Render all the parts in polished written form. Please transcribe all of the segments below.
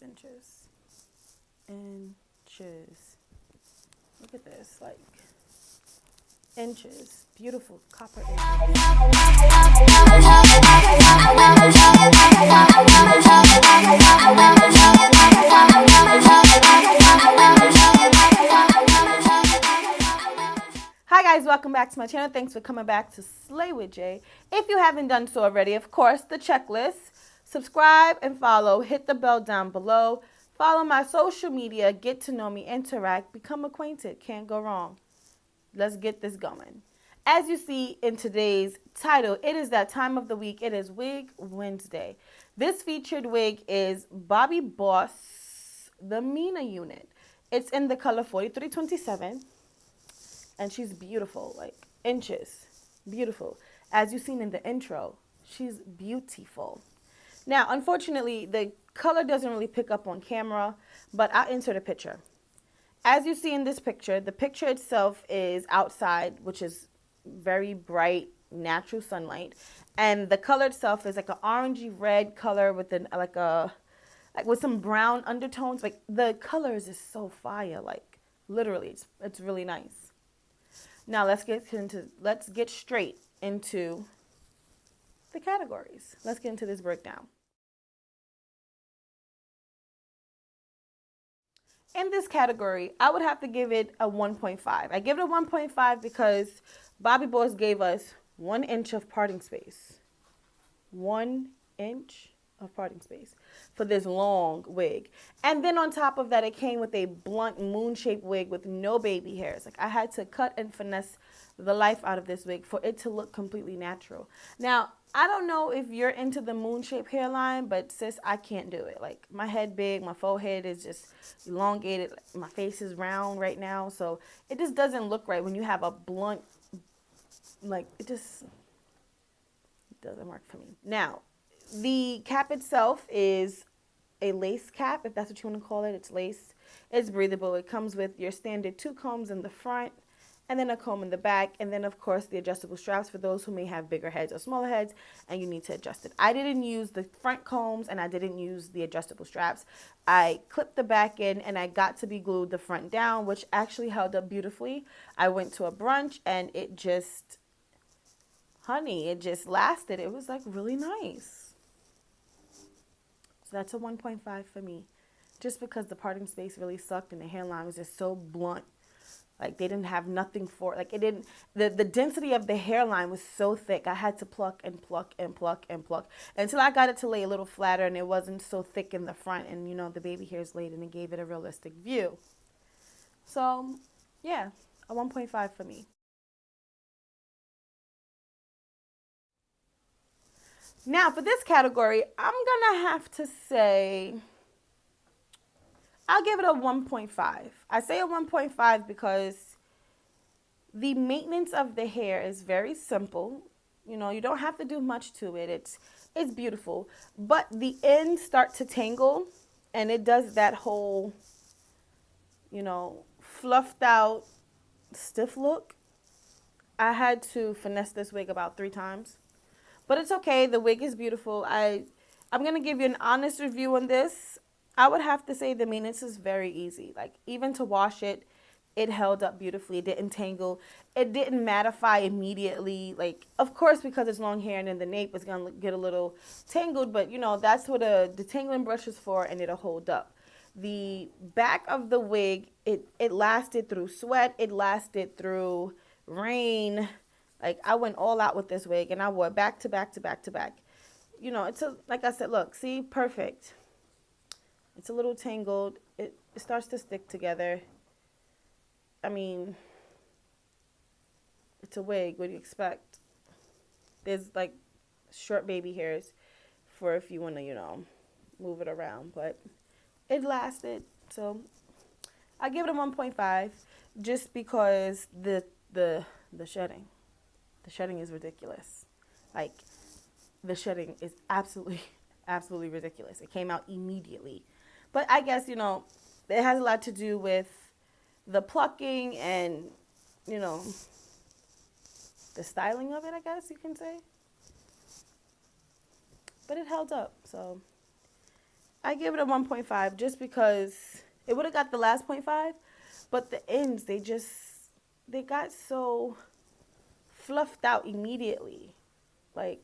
inches. Inches. Look at this, like inches. Beautiful copper inches. Hi guys, welcome back to my channel. Thanks for coming back to Slaywitjayy. If you haven't done so already, of course, the checklist. Subscribe and follow. Hit the bell down below. Follow my social media. Get to know me. Interact. Become acquainted. Can't go wrong. Let's get this going. As you see in today's title, it is that time of the week. It is Wig Wednesday. This featured wig is Bobbi Boss, the Mina unit. It's in the color 4327. And she's beautiful, like inches. Beautiful. As you've seen in the intro, she's beautiful. Now, unfortunately, the color doesn't really pick up on camera, but I'll insert a picture. As you see in this picture, the picture itself is outside, which is very bright, natural sunlight. And the color itself is like an orangey red color with with some brown undertones. Like the colors is so fire, like literally, it's really nice. Now let's get straight into the categories. Let's get into this breakdown. In this category, I would have to give it a 1.5. I give it a 1.5 because Bobbi Boss gave us 1 inch of parting space. 1 inch of parting space for this long wig. And then on top of that, it came with a blunt moon-shaped wig with no baby hairs. Like I had to cut and finesse the life out of this wig for it to look completely natural. Now, I don't know if you're into the moon-shaped hairline, but sis, I can't do it. Like my head big, my forehead is just elongated. My face is round right now, so it just doesn't look right when you have a blunt, like it doesn't work for me. Now, the cap itself is a lace cap, if that's what you want to call it. It's lace. It's breathable. It comes with your standard 2 combs in the front and then a comb in the back. And then, of course, the adjustable straps for those who may have bigger heads or smaller heads and you need to adjust it. I didn't use the front combs and I didn't use the adjustable straps. I clipped the back in and I got to be glued the front down, which actually held up beautifully. I went to a brunch and it just, honey, it just lasted. It was like really nice. So that's a 1.5 for me. Just because the parting space really sucked and the hairline was just so blunt. Like they didn't have nothing for it. Like it didn't, the density of the hairline was so thick. I had to pluck and pluck and pluck and pluck until I got it to lay a little flatter and it wasn't so thick in the front. And you know, the baby hairs laid and it gave it a realistic view. So yeah, a 1.5 for me. Now, for this category, I'm going to have to say, I'll give it a 1.5. I say a 1.5 because the maintenance of the hair is very simple. You know, you don't have to do much to it. It's beautiful. But the ends start to tangle, and it does that whole, you know, fluffed out, stiff look. I had to finesse this wig about 3 times. But it's okay. The wig is beautiful. I'm going to give you an honest review on this. I would have to say the maintenance is very easy. Like, even to wash it, it held up beautifully. It didn't tangle. It didn't mattify immediately. Like, of course, because it's long hair and then the nape is going to get a little tangled. But, you know, that's what a detangling brush is for, and it'll hold up. The back of the wig, it lasted through sweat. It lasted through rain. Like, I went all out with this wig, and I wore it back to back to back to back. You know, like I said, look, see, perfect. It's a little tangled. It starts to stick together. I mean, it's a wig. What do you expect? There's, like, short baby hairs for if you want to, you know, move it around. But it lasted. So I give it a 1.5 just because the shedding. The shedding is ridiculous. Like, the shedding is absolutely, absolutely ridiculous. It came out immediately. But I guess, you know, it has a lot to do with the plucking and, you know, the styling of it, I guess you can say. But it held up, so I give it a 1.5 just because it would have got the last 0.5, but the ends, they got so fluffed out immediately, like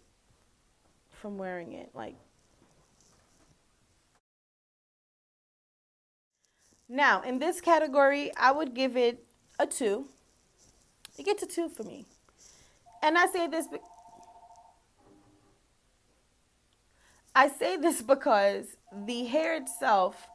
from wearing it. Like, now in this category, I would give it a 2. It gets a 2 for me. And I say this because the hair itself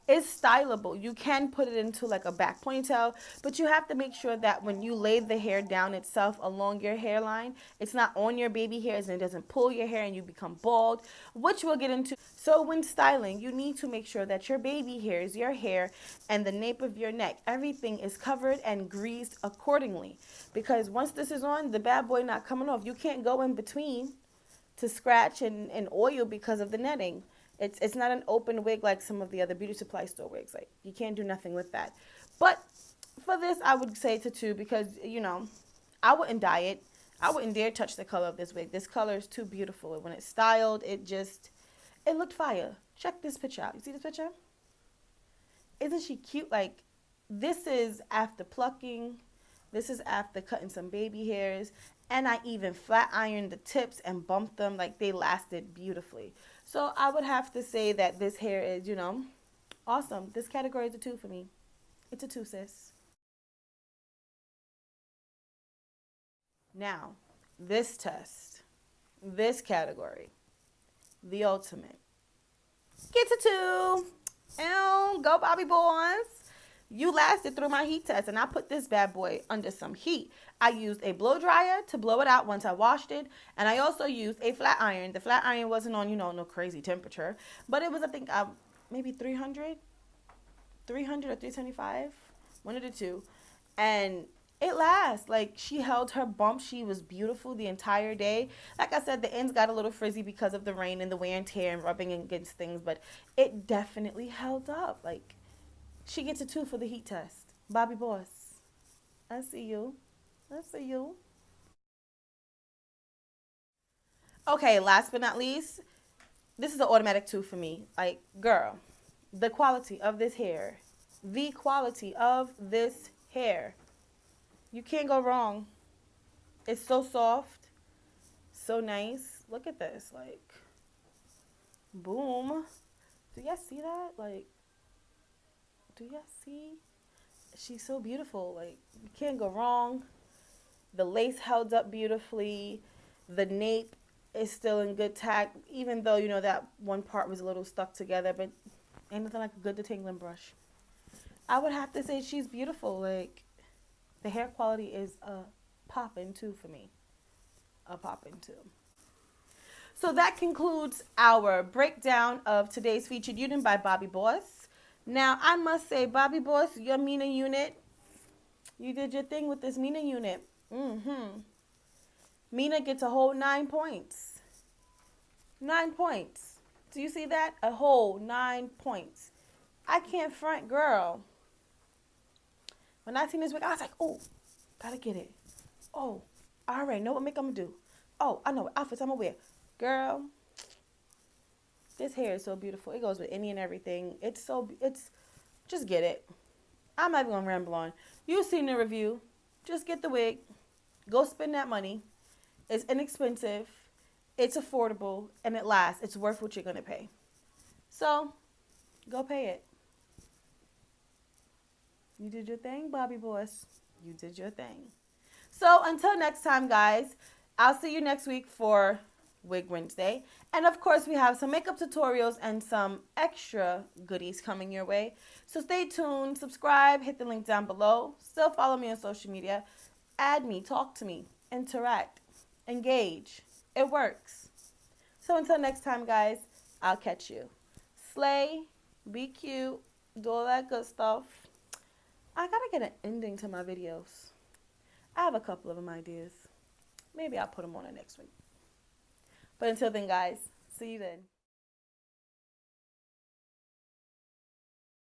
is stylable. You can put it into like a back ponytail, but you have to make sure that when you lay the hair down itself along your hairline, it's not on your baby hairs and it doesn't pull your hair and you become bald, which we'll get into. So when styling, you need to make sure that your baby hairs, your hair, and the nape of your neck, everything is covered and greased accordingly. Because once this is on, the bad boy not coming off. You can't go in between to scratch and oil because of the netting. It's not an open wig like some of the other beauty supply store wigs. Like, you can't do nothing with that. But for this, I would say to 2 because, you know, I wouldn't dye it. I wouldn't dare touch the color of this wig. This color is too beautiful. When it's styled, it looked fire. Check this picture out. You see this picture? Isn't she cute? Like, this is after plucking. This is after cutting some baby hairs. And I even flat ironed the tips and bumped them. Like, they lasted beautifully. So I would have to say that this hair is, you know, awesome. This category is a 2 for me. It's a 2, sis. Now, this test, this category, the ultimate, gets a 2. Go Bobbi boys. You lasted through my heat test, and I put this bad boy under some heat. I used a blow dryer to blow it out once I washed it, and I also used a flat iron. The flat iron wasn't on, you know, no crazy temperature, but it was, I think, maybe 300 or 375, one of the two, and it lasts. Like, she held her bump. She was beautiful the entire day. Like I said, the ends got a little frizzy because of the rain and the wear and tear and rubbing against things, but it definitely held up. Like, she gets a 2 for the heat test. Bobbi boss, I see you. I see you. Okay, last but not least, this is an automatic 2 for me. Like, girl, the quality of this hair. The quality of this hair. You can't go wrong. It's so soft. So nice. Look at this. Like, boom. Do y'all see that? Like, do y'all see? She's so beautiful. Like, you can't go wrong. The lace held up beautifully. The nape is still in good tact, even though, you know, that one part was a little stuck together, but ain't nothing like a good detangling brush. I would have to say she's beautiful. Like, the hair quality is a poppin' 2 for me. A poppin' 2. So that concludes our breakdown of today's featured unit by Bobbi Boss. Now, I must say, Bobbi Boss, your Mina unit, you did your thing with this Mina unit. Mina gets a whole 9 points. 9 points. Do you see that? A whole 9 points. I can't front, girl. When I seen this wig, I was like, oh, gotta get it. Oh, I already know what makeup I'm gonna do. Oh, I know what outfits I'm gonna wear. Girl, this hair is so beautiful. It goes with any and everything. Just get it. I'm not even gonna ramble on. You've seen the review. Just get the wig. Go spend that money. It's inexpensive. It's affordable. And it lasts. It's worth what you're gonna pay. So, go pay it. You did your thing, Bobbi Boss. You did your thing. So, until next time, guys, I'll see you next week for Wig Wednesday. And of course, we have some makeup tutorials and some extra goodies coming your way. So stay tuned, subscribe, hit the link down below. Still follow me on social media. Add me, talk to me, interact, engage. It works. So until next time, guys, I'll catch you. Slay, be cute, do all that good stuff. I gotta get an ending to my videos. I have a couple of them ideas. Maybe I'll put them on the next week. But until then, guys, see you then.